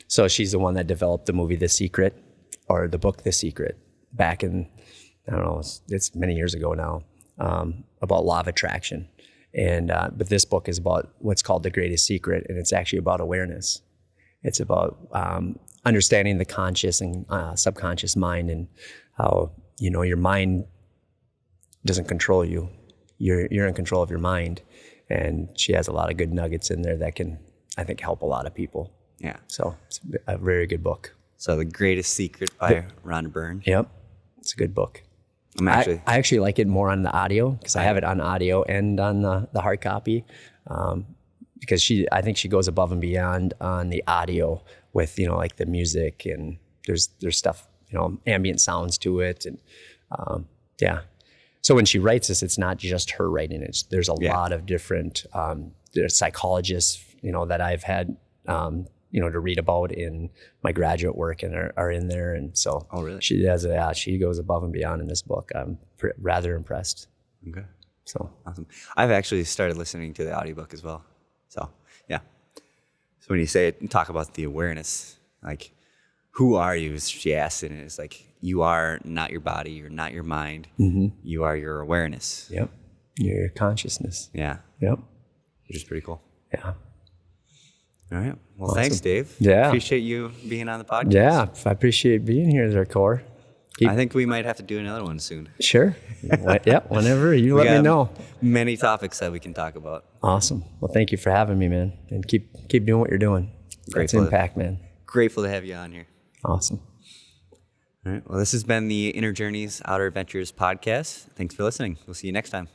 So she's the one that developed the movie The Secret, or the book The Secret, back in, I don't know, it's many years ago now, about law of attraction. And but this book is about what's called The Greatest Secret, and it's actually about awareness. It's about understanding the conscious and subconscious mind, and how your mind doesn't control you. You're in control of your mind. And she has a lot of good nuggets in there that can, I think, help a lot of people. Yeah. So it's a very good book. So The Greatest Secret by Rhonda Byrne. Yep. It's a good book. I actually like it more on the audio, because I have it on audio and on the hard copy. Because I think she goes above and beyond on the audio with, like the music, and there's stuff, ambient sounds to it. And yeah. So when she writes this, it's not just her writing it. There's a lot of different psychologists, that I've had, to read about in my graduate work, and are in there. And so really? She goes above and beyond in this book. I'm rather impressed. Okay. So awesome. I've actually started listening to the audiobook as well. So yeah. So when you say it, talk about the awareness, like, who are you? She asked it, and it's like, you are not your body, you're not your mind, mm-hmm. You are your awareness. Yep. Your consciousness. Yeah. Yep. Which is pretty cool. Yeah. All right. Well, awesome. Thanks, Dave. Yeah. Appreciate you being on the podcast. Yeah. I appreciate being here, there, Core. I think we might have to do another one soon. Sure. Yeah. Whenever you let me know. Many topics that we can talk about. Awesome. Well, thank you for having me, man. And keep doing what you're doing. That's impact, man. Grateful to have you on here. Awesome. All right. Well, this has been the Inner Journeys, Outer Adventures podcast. Thanks for listening. We'll see you next time.